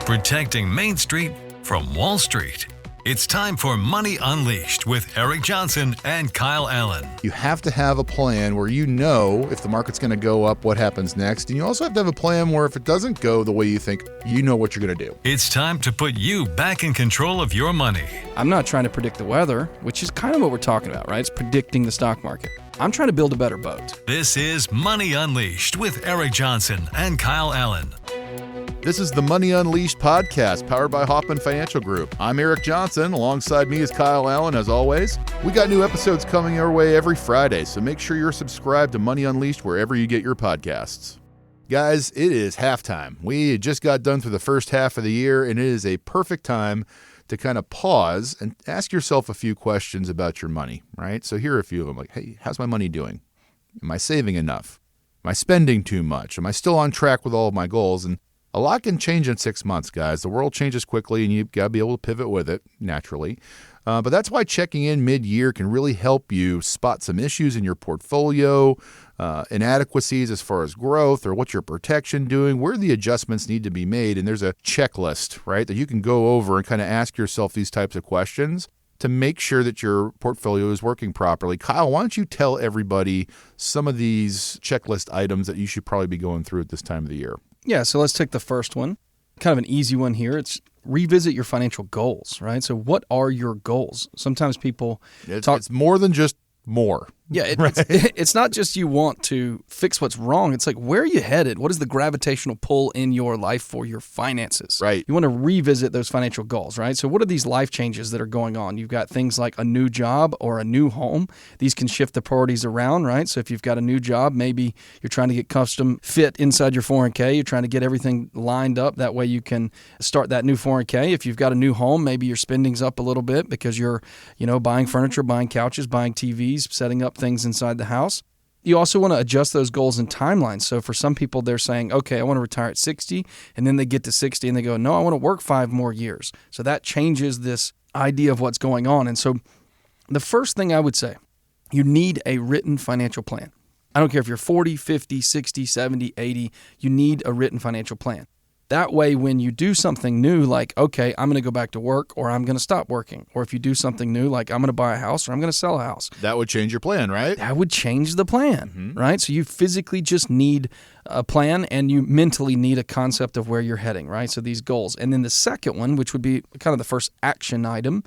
protecting Main Street from Wall Street. It's time for Money Unleashed with Eric Johnson and Kyle Allyn. You have to have a plan where you know if the market's going to go up, what happens next. And you also have to have a plan where if it doesn't go the way you think, you know what you're going to do. It's time to put you back in control of your money. I'm not trying to predict the weather, which is kind of what we're talking about, right? It's predicting the stock market. I'm trying to build a better boat. This is Money Unleashed with Eric Johnson and Kyle Allyn. This is the Money Unleashed podcast powered by Hoffman Financial Group. I'm Eric Johnson. Alongside me is Kyle Allyn, as always. We got new episodes coming your way every Friday, so make sure you're subscribed to Money Unleashed wherever you get your podcasts. Guys, it is halftime. We just got done through the first half of the year, and it is a perfect time to kind of pause and ask yourself a few questions about your money, right? So here are a few of them, like, hey, how's my money doing? Am I saving enough? Am I spending too much? Am I still on track with all of my goals? And a lot can change in 6 months, guys. The world changes quickly, and you've got to be able to pivot with it, naturally. But that's why checking in mid-year can really help you spot some issues in your portfolio, inadequacies as far as growth, or what's your protection doing, where the adjustments need to be made. And there's a checklist, right, that you can go over and kind of ask yourself these types of questions to make sure that your portfolio is working properly. Kyle, why don't you tell everybody some of these checklist items that you should probably be going through at this time of the year? Yeah, so let's take the first one. Kind of an easy one here. It's revisit your financial goals, right? So what are your goals? Sometimes people talk... It's more than just more. Yeah, it's not just you want to fix what's wrong. It's like, where are you headed? What is the gravitational pull in your life for your finances? Right. You want to revisit those financial goals, right? So what are these life changes that are going on? You've got things like a new job or a new home. These can shift the priorities around, right? So if you've got a new job, maybe you're trying to get custom fit inside your 401k. You're trying to get everything lined up. That way you can start that new 401k. If you've got a new home, maybe your spending's up a little bit because you're, buying furniture, buying couches, buying TVs, setting up things inside the house. You also want to adjust those goals and timelines. So for some people, they're saying, okay, I want to retire at 60, and then they get to 60 and they go, no, I want to work 5 more years. So that changes this idea of what's going on. And so the first thing I would say, you need a written financial plan. I don't care if you're 40, 50, 60, 70, 80, you need a written financial plan. That way, when you do something new, like, okay, I'm going to go back to work or I'm going to stop working. Or if you do something new, like I'm going to buy a house or I'm going to sell a house. That would change your plan, right? That would change the plan, right? So you physically just need a plan and you mentally need a concept of where you're heading, right? So these goals. And then the second one, which would be kind of the first action item,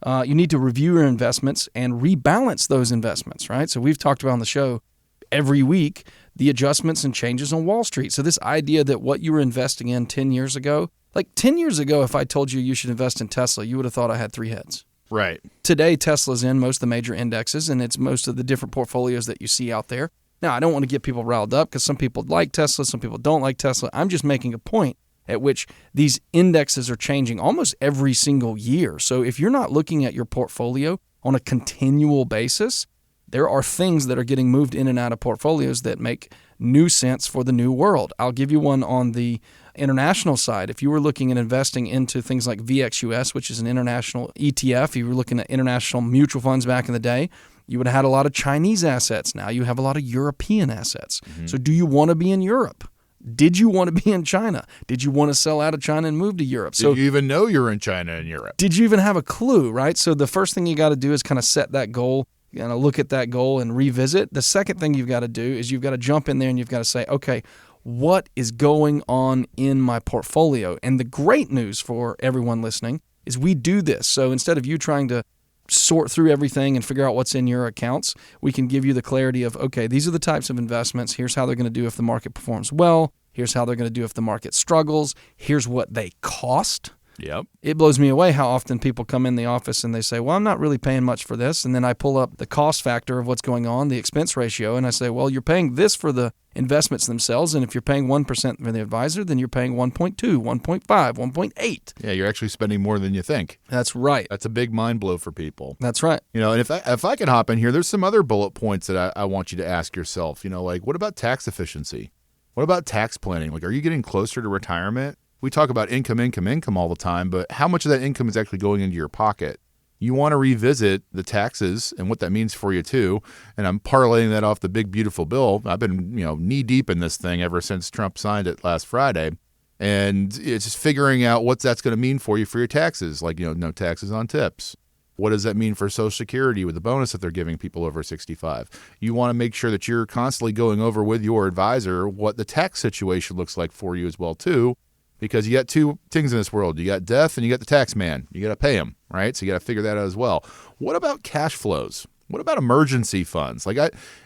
you need to review your investments and rebalance those investments, right? So we've talked about on the show every week the adjustments and changes on Wall Street. So this idea that what you were investing in 10 years ago, like 10 years ago, if I told you should invest in Tesla, you would have thought I had 3 heads. Right. Today, Tesla's in most of the major indexes, and it's most of the different portfolios that you see out there. Now, I don't want to get people riled up because some people like Tesla, some people don't like Tesla. I'm just making a point at which these indexes are changing almost every single year. So if you're not looking at your portfolio on a continual basis, there are things that are getting moved in and out of portfolios that make new sense for the new world. I'll give you one on the international side. If you were looking at investing into things like VXUS, which is an international ETF, you were looking at international mutual funds back in the day, you would have had a lot of Chinese assets. Now you have a lot of European assets. So do you want to be in Europe? Did you want to be in China? Did you want to sell out of China and move to Europe? Did you even know you're in China and Europe? Did you even have a clue, right? So the first thing you got to do is kind of set that goal, look at that goal and revisit. The second thing you've got to do is you've got to jump in there and you've got to say, okay, what is going on in my portfolio? And the great news for everyone listening is we do this. So instead of you trying to sort through everything and figure out what's in your accounts, we can give you the clarity of, okay, these are the types of investments. Here's how they're going to do if the market performs well. Here's how they're going to do if the market struggles. Here's what they cost. Yep. It blows me away how often people come in the office and they say, well, I'm not really paying much for this. And then I pull up the cost factor of what's going on, the expense ratio, and I say, well, you're paying this for the investments themselves. And if you're paying 1% for the advisor, then you're paying 1.2, 1.5, 1.8. Yeah, you're actually spending more than you think. That's right. That's a big mind blow for people. That's right. And if I can hop in here, there's some other bullet points that I want you to ask yourself. Like, what about tax efficiency? What about tax planning? Like, are you getting closer to retirement? We talk about income all the time, but how much of that income is actually going into your pocket? You want to revisit the taxes and what that means for you too. And I'm parlaying that off the big, beautiful bill. I've been, knee deep in this thing ever since Trump signed it last Friday. And it's just figuring out what that's going to mean for you for your taxes, like, no taxes on tips. What does that mean for Social Security with the bonus that they're giving people over 65? You want to make sure that you're constantly going over with your advisor what the tax situation looks like for you as well, too, because you got two things in this world. You got death and you got the tax man. You got to pay him, right? So you got to figure that out as well. What about cash flows? What about emergency funds?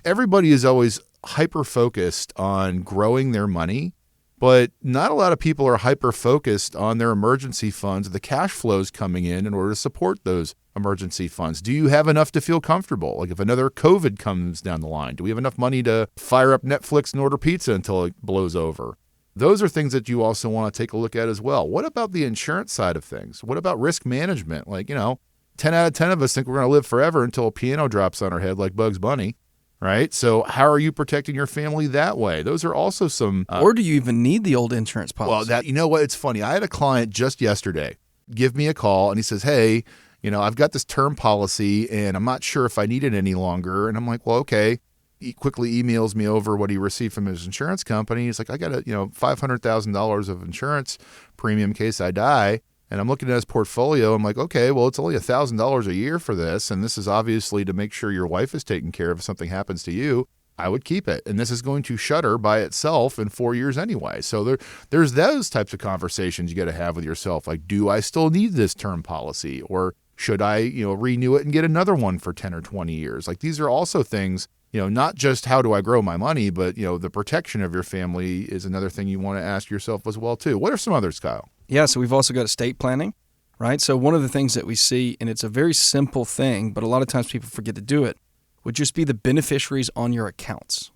Everybody is always hyper-focused on growing their money, but not a lot of people are hyper-focused on their emergency funds, the cash flows coming in order to support those emergency funds. Do you have enough to feel comfortable? Like if another COVID comes down the line, do we have enough money to fire up Netflix and order pizza until it blows over? Those are things that you also want to take a look at as well. What about the insurance side of things? What about risk management? 10 out of 10 of us think we're going to live forever until a piano drops on our head like Bugs Bunny. Right? So how are you protecting your family that way? Those are also some... or do you even need the old insurance policy? Well, you know what? It's funny. I had a client just yesterday give me a call and he says, hey, I've got this term policy and I'm not sure if I need it any longer. And I'm like, well, okay. He quickly emails me over what he received from his insurance company. He's like, I got $500,000 of insurance premium in case I die. And I'm looking at his portfolio. I'm like, okay, well, it's only $1,000 a year for this. And this is obviously to make sure your wife is taken care of if something happens to you. I would keep it. And this is going to shutter by itself in 4 years anyway. So there's those types of conversations you got to have with yourself. Like, do I still need this term policy? Or should I, renew it and get another one for 10 or 20 years? Like, these are also things, not just how do I grow my money, but, the protection of your family is another thing you want to ask yourself as well, too. What are some others, Kyle? Yeah, so we've also got estate planning, right? So one of the things that we see, and it's a very simple thing, but a lot of times people forget to do it, would just be the beneficiaries on your accounts,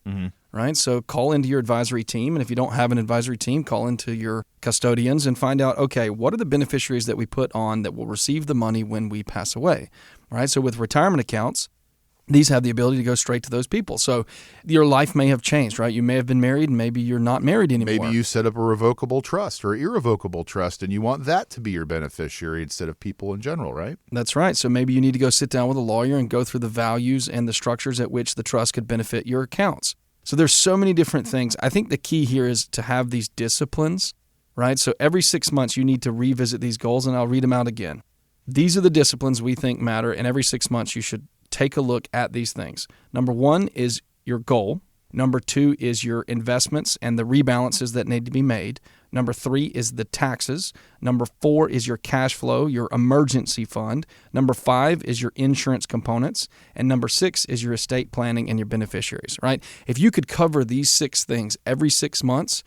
right? So call into your advisory team, and if you don't have an advisory team, call into your custodians and find out, okay, what are the beneficiaries that we put on that will receive the money when we pass away, right? So with retirement accounts, these have the ability to go straight to those people. So your life may have changed, right? You may have been married and maybe you're not married anymore. Maybe you set up a revocable trust or irrevocable trust and you want that to be your beneficiary instead of people in general, right? That's right. So maybe you need to go sit down with a lawyer and go through the values and the structures at which the trust could benefit your accounts. So there's so many different things. I think the key here is to have these disciplines, right? So every 6 months you need to revisit these goals, and I'll read them out again. These are the disciplines we think matter, and every 6 months you should take a look at these things. Number 1 is your goal. Number 2 is your investments and the rebalances that need to be made. Number 3 is the taxes. Number 4 is your cash flow, your emergency fund. Number 5 is your insurance components. And number 6 is your estate planning and your beneficiaries, right? If you could cover these 6 things every 6 months,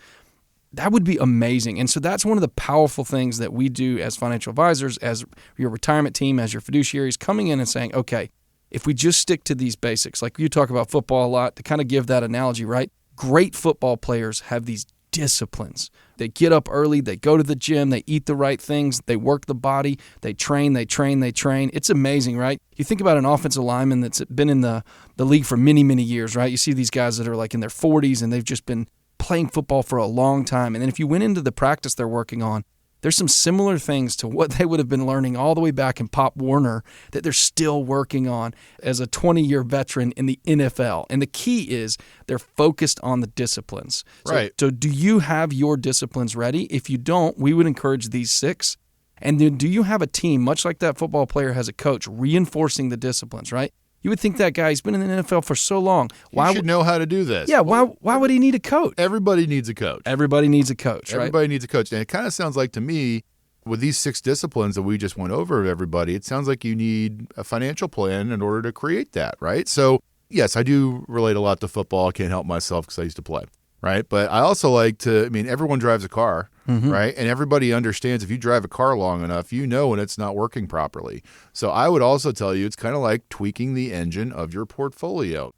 that would be amazing. And so that's one of the powerful things that we do as financial advisors, as your retirement team, as your fiduciaries, coming in and saying, okay, if we just stick to these basics, like you talk about football a lot, to kind of give that analogy, right? Great football players have these disciplines. They get up early, they go to the gym, they eat the right things, they work the body, they train. It's amazing, right? You think about an offensive lineman that's been in the league for many, many years, right? You see these guys that are like in their 40s and they've just been playing football for a long time. And then if you went into the practice they're working on, there's some similar things to what they would have been learning all the way back in Pop Warner that they're still working on as a 20-year veteran in the NFL. And the key is they're focused on the disciplines. Right. So do you have your disciplines ready? If you don't, we would encourage these 6. And then do you have a team, much like that football player has a coach, reinforcing the disciplines, right? You would think that guy, he's been in the NFL for so long. He should know how to do this. Yeah, why would he need a coach? Everybody needs a coach. Everybody needs a coach, right? Everybody needs a coach. And it kind of sounds like to me, with these 6 disciplines that we just went over of everybody, it sounds like you need a financial plan in order to create that, right? So, yes, I do relate a lot to football. I can't help myself because I used to play, right? But I also like to, everyone drives a car, right? And everybody understands if you drive a car long enough, you know when it's not working properly. So I would also tell you it's kind of like tweaking the engine of your portfolio.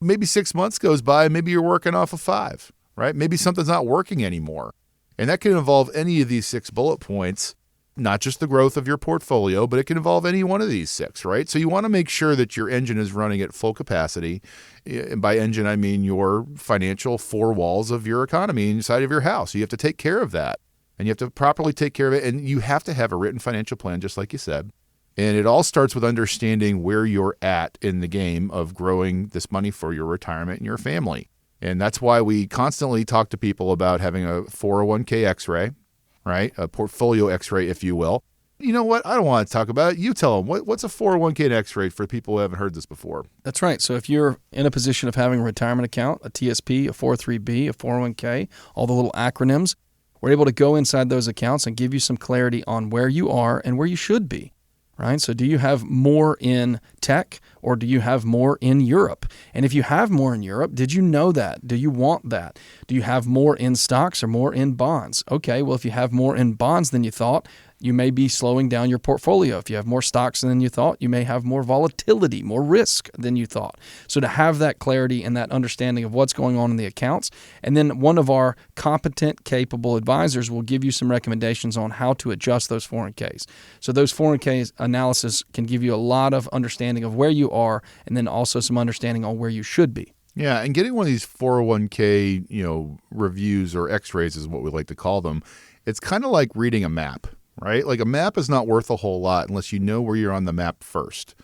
Maybe 6 months goes by, maybe you're working off of 5, right? Maybe something's not working anymore. And that can involve any of these 6 bullet points, not just the growth of your portfolio, but it can involve any one of these 6, right? So you want to make sure that your engine is running at full capacity. And by engine, I mean your financial 4 walls of your economy inside of your house. You have to take care of that, and you have to properly take care of it. And you have to have a written financial plan, just like you said. And it all starts with understanding where you're at in the game of growing this money for your retirement and your family. And that's why we constantly talk to people about having a 401k x-ray, right? A portfolio x-ray, if you will. You know what? I don't want to talk about it. You tell them. What's a 401k and x-ray for people who haven't heard this before? That's right. So if you're in a position of having a retirement account, a TSP, a 403b, a 401k, all the little acronyms, we're able to go inside those accounts and give you some clarity on where you are and where you should be. Right? So do you have more in tech or do you have more in Europe? And if you have more in Europe, did you know that? Do you want that? Do you have more in stocks or more in bonds? Okay, well, if you have more in bonds than you thought, you may be slowing down your portfolio. If you have more stocks than you thought, you may have more volatility, more risk than you thought. So to have that clarity and that understanding of what's going on in the accounts, and then one of our competent, capable advisors will give you some recommendations on how to adjust those 401ks. So those 401ks analysis can give you a lot of understanding of where you are and then also some understanding on where you should be. Yeah, and getting one of these 401k, reviews or x-rays is what we like to call them. It's kind of like reading a map. Right? Like a map is not worth a whole lot unless you know where you're on the map first.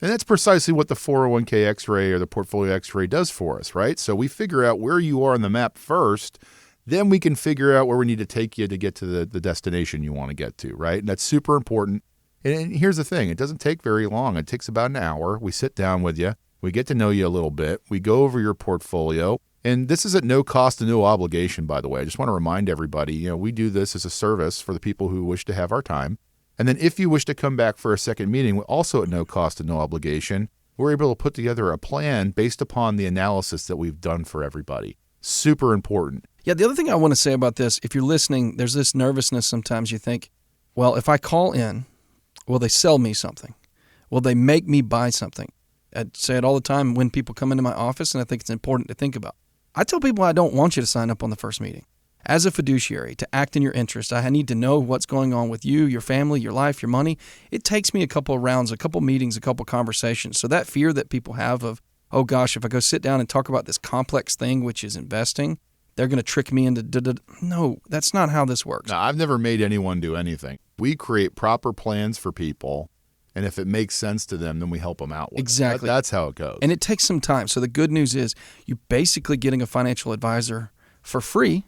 And that's precisely what the 401k x-ray or the portfolio x-ray does for us, right? So we figure out where you are on the map first, then we can figure out where we need to take you to get to the destination you want to get to, right? And that's super important. And here's the thing. It doesn't take very long. It takes about an hour. We sit down with you. We get to know you a little bit. We go over your portfolio. And this is at no cost and no obligation, by the way. I just want to remind everybody, we do this as a service for the people who wish to have our time. And then if you wish to come back for a second meeting, also at no cost and no obligation, we're able to put together a plan based upon the analysis that we've done for everybody. Super important. Yeah, the other thing I want to say about this, if you're listening, there's this nervousness sometimes you think, well, if I call in, will they sell me something? Will they make me buy something? I say it all the time when people come into my office, and I think it's important to think about. I tell people I don't want you to sign up on the first meeting. As a fiduciary, to act in your interest, I need to know what's going on with you, your family, your life, your money. It takes me a couple of rounds, a couple of meetings, a couple of conversations. So that fear that people have of, oh gosh, if I go sit down and talk about this complex thing, which is investing, they're going to trick me into No, that's not how this works. No, I've never made anyone do anything. We create proper plans for people. And if it makes sense to them, then we help them out with Exactly. it. That's how it goes. And it takes some time. So the good news is you're basically getting a financial advisor for free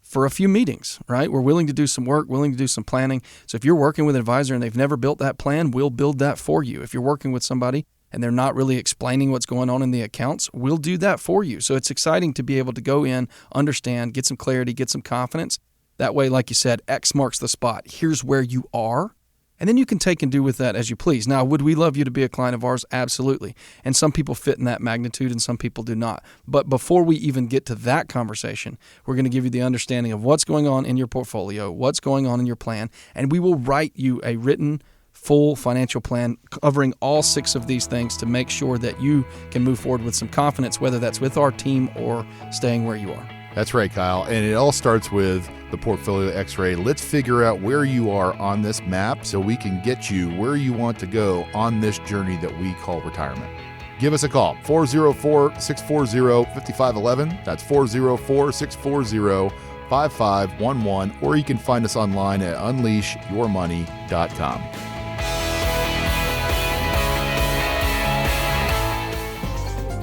for a few meetings, right? We're willing to do some work, willing to do some planning. So if you're working with an advisor and they've never built that plan, we'll build that for you. If you're working with somebody and they're not really explaining what's going on in the accounts, we'll do that for you. So it's exciting to be able to go in, understand, get some clarity, get some confidence. That way, like you said, X marks the spot. Here's where you are. And then you can take and do with that as you please. Now, would we love you to be a client of ours? Absolutely. And some people fit in that magnitude and some people do not. But before we even get to that conversation, we're going to give you the understanding of what's going on in your portfolio, what's going on in your plan, and we will write you a written, full financial plan covering all 6 of these things to make sure that you can move forward with some confidence, whether that's with our team or staying where you are. That's right, Kyle. And it all starts with the portfolio x-ray. Let's figure out where you are on this map so we can get you where you want to go on this journey that we call retirement. Give us a call, 404-640-5511. That's 404-640-5511. Or you can find us online at unleashyourmoney.com.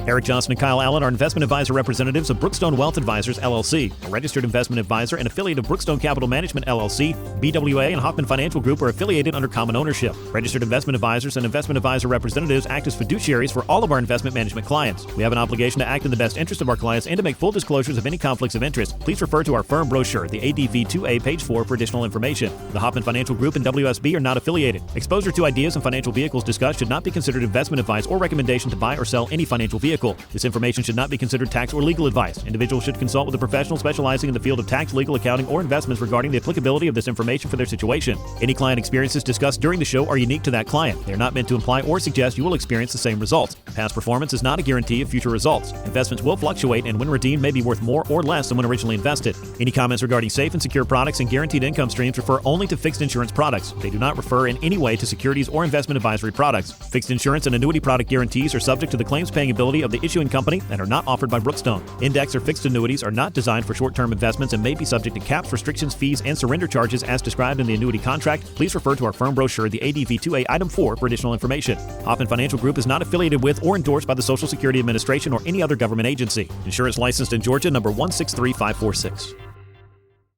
Eric Johnson and Kyle Allyn are investment advisor representatives of Brookstone Wealth Advisors, LLC, a registered investment advisor and affiliate of Brookstone Capital Management, LLC. BWA and Hoffman Financial Group are affiliated under common ownership. Registered investment advisors and investment advisor representatives act as fiduciaries for all of our investment management clients. We have an obligation to act in the best interest of our clients and to make full disclosures of any conflicts of interest. Please refer to our firm brochure, the ADV 2A, page 4, for additional information. The Hoffman Financial Group and WSB are not affiliated. Exposure to ideas and financial vehicles discussed should not be considered investment advice or recommendation to buy or sell any financial vehicle. This information should not be considered tax or legal advice. Individuals should consult with a professional specializing in the field of tax, legal, accounting, or investments regarding the applicability of this information for their situation. Any client experiences discussed during the show are unique to that client. They are not meant to imply or suggest you will experience the same results. Past performance is not a guarantee of future results. Investments will fluctuate and when redeemed may be worth more or less than when originally invested. Any comments regarding safe and secure products and guaranteed income streams refer only to fixed insurance products. They do not refer in any way to securities or investment advisory products. Fixed insurance and annuity product guarantees are subject to the claims paying ability of the issuing company and are not offered by Brookstone. Index or fixed annuities are not designed for short-term investments and may be subject to caps, restrictions, fees, and surrender charges as described in the annuity contract. Please refer to our firm brochure, the ADV2A Item 4, for additional information. Hoffman Financial Group is not affiliated with or endorsed by the Social Security Administration or any other government agency. Insurance licensed in Georgia, number 163546.